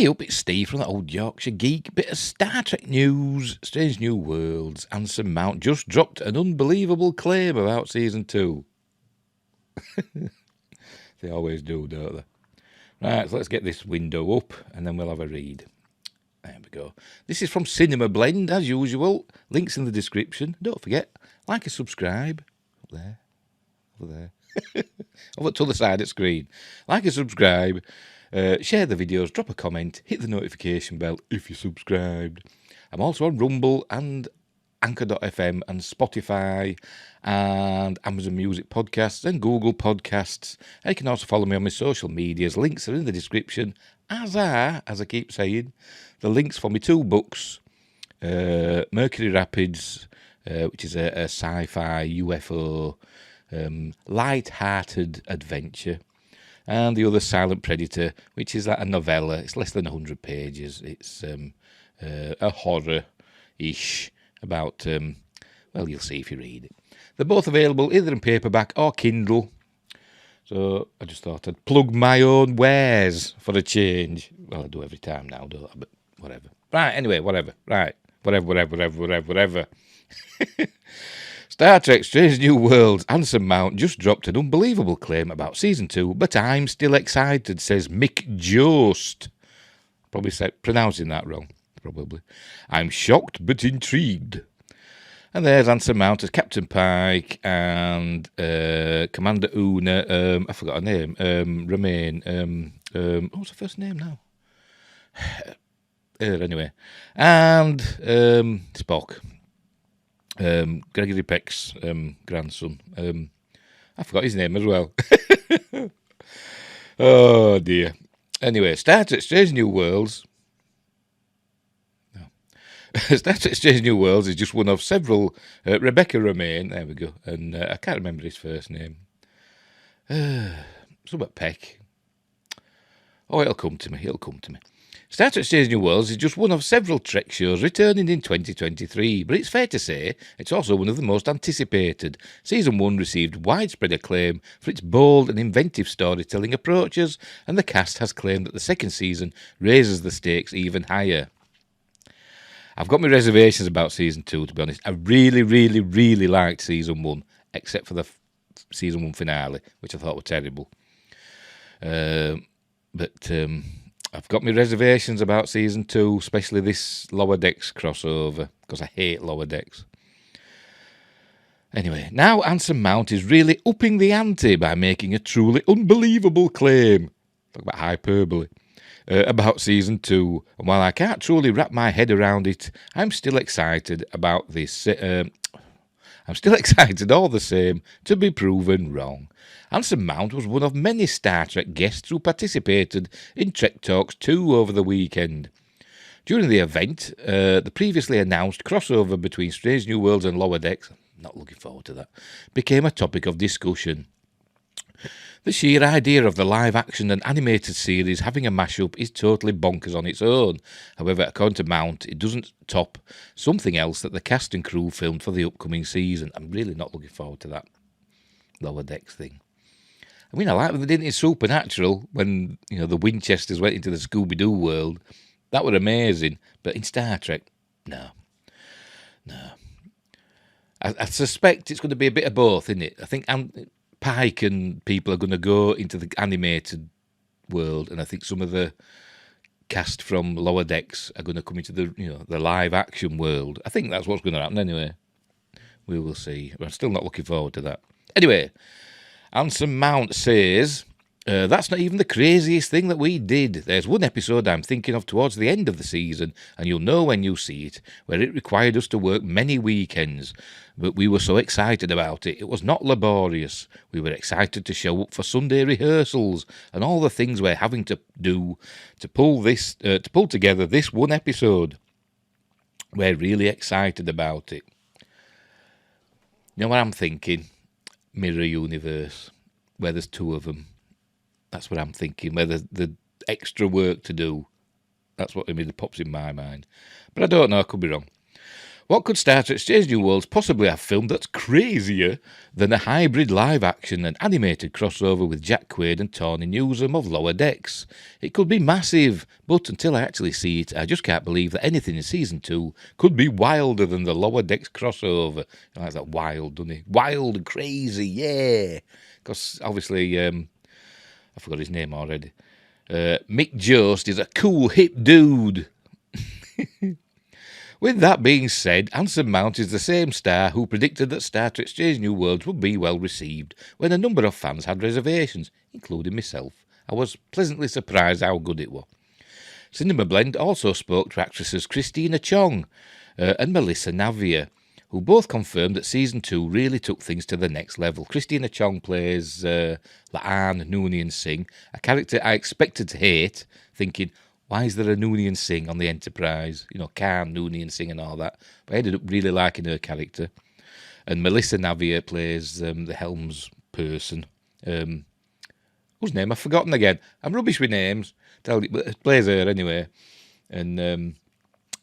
Hey up, it's Steve from the old Yorkshire Geek. Bit of Star Trek news, Strange New Worlds. Anson Mount just dropped an unbelievable claim about Season 2. They always do, don't they? Right, so let's get this window up and then we'll have a read. There we go. This is from Cinema Blend, as usual. Links in the description. Don't forget, like and subscribe. Up there. Over there. Over to the side of the screen. Like and subscribe. Share the videos, drop a comment, hit the notification bell if you're subscribed. I'm also on Rumble and Anchor.fm and Spotify and Amazon Music Podcasts and Google Podcasts. And you can also follow me on my social medias. Links are in the description, as I keep saying, the links for my 2 books, Mercury Rapids, which is a sci-fi UFO light-hearted adventure, and the other, Silent Predator, which is like a novella. It's less than 100 pages. It's a horror-ish about, well, you'll see if you read it. They're both available either in paperback or Kindle. So I just thought I'd plug my own wares for a change. Well, I do every time now, don't I? But whatever. Right, anyway, whatever. Right, whatever. Star Trek Strange New Worlds, Anson Mount just dropped an unbelievable claim about Season 2, but I'm still excited, says Mick Jost. Probably pronouncing that wrong, probably. I'm shocked but intrigued. And there's Anson Mount as Captain Pike and Commander Una, I forgot her name, Romaine, what's her first name now? Anyway. And Spock. Gregory Peck's grandson. I forgot his name as well. Oh dear. Anyway, Star Trek Strange New Worlds. No. Star Trek Strange New Worlds is just one of several. Rebecca Romaine, there we go. And I can't remember his first name. Something Peck. Oh, it'll come to me. Star Trek Strange New Worlds is just one of several Trek shows returning in 2023, but it's fair to say it's also one of the most anticipated. Season 1 received widespread acclaim for its bold and inventive storytelling approaches, and the cast has claimed that the second season raises the stakes even higher. I've got my reservations about Season 2, to be honest. I really liked Season 1, except for the Season 1 finale, which I thought were terrible. But I've got my reservations about Season 2, especially this Lower Decks crossover, because I hate Lower Decks. Anyway, now Anson Mount is really upping the ante by making a truly unbelievable claim, talk about hyperbole, about Season 2. And while I can't truly wrap my head around it, I'm still excited about this. I'm still excited all the same to be proven wrong. Anson Mount was one of many Star Trek guests who participated in Trek Talks 2 over the weekend. During the event, the previously announced crossover between Strange New Worlds and Lower Decks, not looking forward to that, became a topic of discussion. The sheer idea of the live-action and animated series having a mashup is totally bonkers on its own. However, according to Mount, it doesn't top something else that the cast and crew filmed for the upcoming season. I'm really not looking forward to that Lower Decks thing. I mean, I like what they did in Supernatural when, the Winchesters went into the Scooby-Doo world. That was amazing. But in Star Trek, no. I suspect it's going to be a bit of both, isn't it? I think Pike and people are going to go into the animated world, and I think some of the cast from Lower Decks are going to come into the live action world. I think that's what's going to happen anyway. We will see. I'm still not looking forward to that. Anyway, Anson Mount says, that's not even the craziest thing that we did. There's one episode I'm thinking of towards the end of the season, and you'll know when you see it, where it required us to work many weekends. But we were so excited about it. It was not laborious. We were excited to show up for Sunday rehearsals and all the things we're having to do to pull together this one episode. We're really excited about it. You know what I'm thinking? Mirror universe, where there's 2 of them. That's what I'm thinking, where there's the extra work to do. That's what it pops in my mind. But I don't know, I could be wrong. What could Star Trek Strange New Worlds possibly have filmed that's crazier than a hybrid live-action and animated crossover with Jack Quaid and Tawny Newsom of Lower Decks? It could be massive, but until I actually see it, I just can't believe that anything in Season 2 could be wilder than the Lower Decks crossover. I like that wild, doesn't he? Wild and crazy, yeah! Because obviously, I forgot his name already. Mick Jost is a cool, hip dude. With that being said, Anson Mount is the same star who predicted that Star Trek Strange New Worlds would be well received when a number of fans had reservations, including myself. I was pleasantly surprised how good it was. Cinema Blend also spoke to actresses Christina Chong and Melissa Navia, who both confirmed that Season 2 really took things to the next level. Christina Chong plays La'an Noonien Singh, a character I expected to hate, thinking, why is there a Noonien Singh on the Enterprise? You know, Khan, Noonien Singh and all that. But I ended up really liking her character. And Melissa Navia plays the Helms person, whose name I've forgotten again. I'm rubbish with names. But plays her anyway. And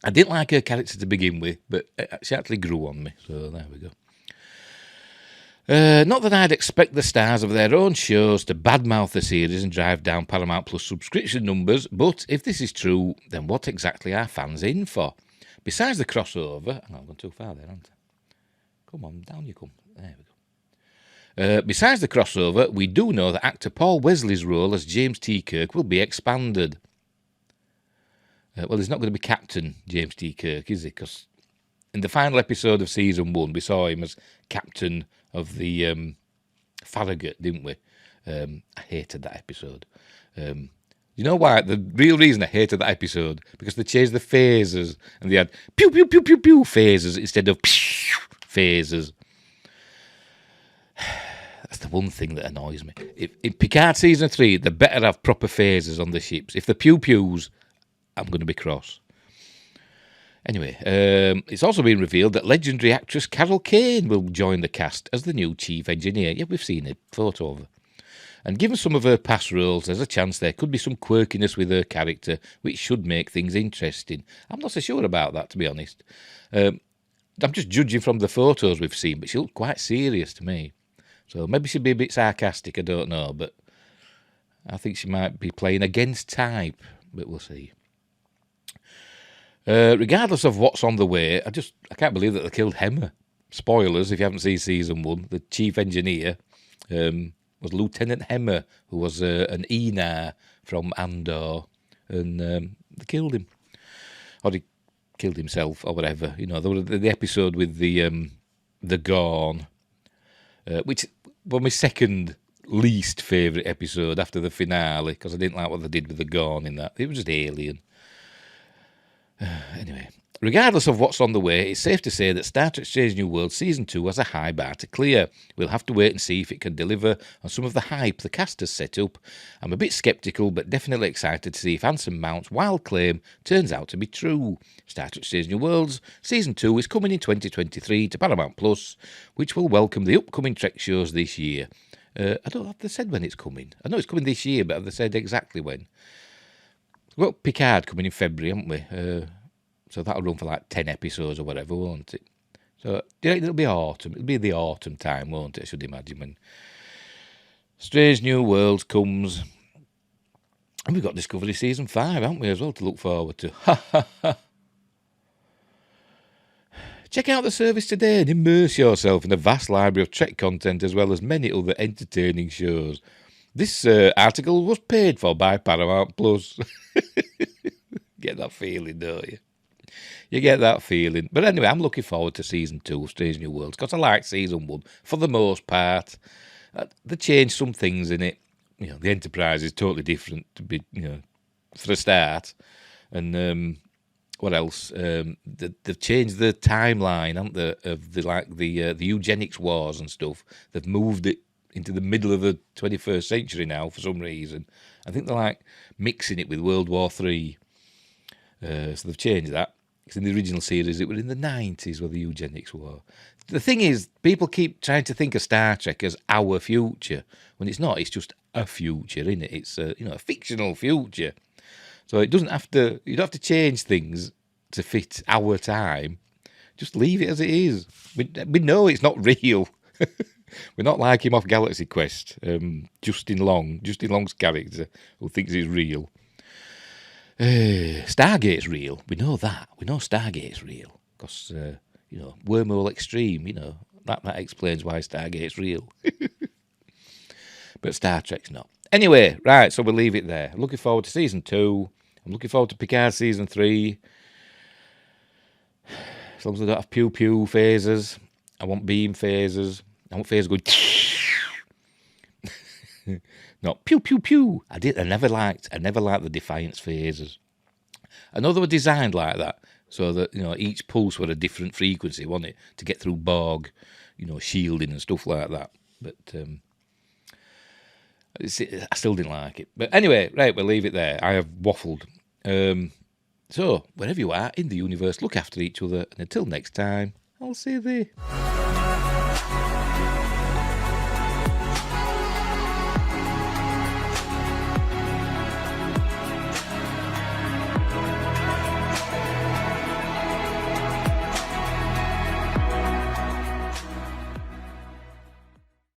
I didn't like her character to begin with, but she actually grew on me. So there we go. Not that I'd expect the stars of their own shows to badmouth the series and drive down Paramount Plus subscription numbers, but if this is true, then what exactly are fans in for? Besides the crossover... I've gone too far there, haven't I? Come on, down you come. There we go. Besides the crossover, we do know that actor Paul Wesley's role as James T. Kirk will be expanded. Well, he's not going to be Captain James T. Kirk, is he? Because in the final episode of Season 1, we saw him as Captain of the Farragut, didn't we? I hated that episode. You know why? The real reason I hated that episode, because they changed the phasers, and they had pew, pew, pew, pew, pew phasers instead of phasers. That's the one thing that annoys me. In Picard Season 3, they better have proper phasers on the ships. If the pew-pews, I'm going to be cross. Anyway, it's also been revealed that legendary actress Carol Kane will join the cast as the new chief engineer. Yeah, we've seen a photo of her. And given some of her past roles, there's a chance there could be some quirkiness with her character, which should make things interesting. I'm not so sure about that, to be honest. I'm just judging from the photos we've seen, but she looked quite serious to me. So maybe she'll be a bit sarcastic, I don't know, but I think she might be playing against type, but we'll see. Regardless of what's on the way, I can't believe that they killed Hemmer. Spoilers, if you haven't seen Season 1, the chief engineer was Lieutenant Hemmer, who was an Enar from Andor, and they killed him. Or he killed himself, or whatever. You know, the episode with the Gorn, which was my second least favourite episode after the finale, because I didn't like what they did with the Gorn in that. It was just alien. Anyway, regardless of what's on the way, it's safe to say that Star Trek Strange New Worlds Season 2 has a high bar to clear. We'll have to wait and see if it can deliver on some of the hype the cast has set up. I'm a bit sceptical, but definitely excited to see if Anson Mount's wild claim turns out to be true. Star Trek Strange New Worlds Season 2 is coming in 2023 to Paramount Plus, which will welcome the upcoming Trek shows this year. I don't know if they said when it's coming. I know it's coming this year, but have they said exactly when? We've got Picard coming in February, haven't we? So that'll run for like 10 episodes or whatever, won't it? So do you reckon it'll be autumn? It'll be the autumn time, won't it? I should imagine, when Strange New Worlds comes. And we've got Discovery Season 5, haven't we, as well, to look forward to. Check out the service today and immerse yourself in a vast library of Trek content as well as many other entertaining shows. This article was paid for by Paramount Plus. Get that feeling, don't you? You get that feeling. But anyway, I'm looking forward to Season 2 of Strange New Worlds, because I like Season 1 for the most part. They changed some things in it. You know, the Enterprise is totally different, to be, you know, for a start. And what else? They've changed the timeline, haven't they, of the eugenics wars and stuff. They've moved it into the middle of the 21st century now for some reason. I think they're like mixing it with World War III. So they've changed that. Because in the original series, it was in the 90s where the eugenics war. The thing is, people keep trying to think of Star Trek as our future, when it's not. It's just a future, isn't it? It's a fictional future. So it doesn't have to. You don't have to change things to fit our time. Just leave it as it is. We know it's not real. We're not like him off Galaxy Quest, Justin Long's character, who thinks it's real. Stargate's real. We know that. We know Stargate's real. Because, Wormhole Extreme, that explains why Stargate's real. But Star Trek's not. Anyway, right, so we'll leave it there. I'm looking forward to Season 2. I'm looking forward to Picard Season 3. As long as I don't have pew-pew phasers. I want beam phasers. I want phasers going... Not pew-pew-pew. I never liked the Defiance phasers. I know they were designed like that, so that, each pulse were a different frequency, wasn't it? To get through Borg, shielding and stuff like that. But... I still didn't like it. But anyway, right, we'll leave it there. I have waffled. So, wherever you are in the universe, look after each other. And until next time, I'll see thee.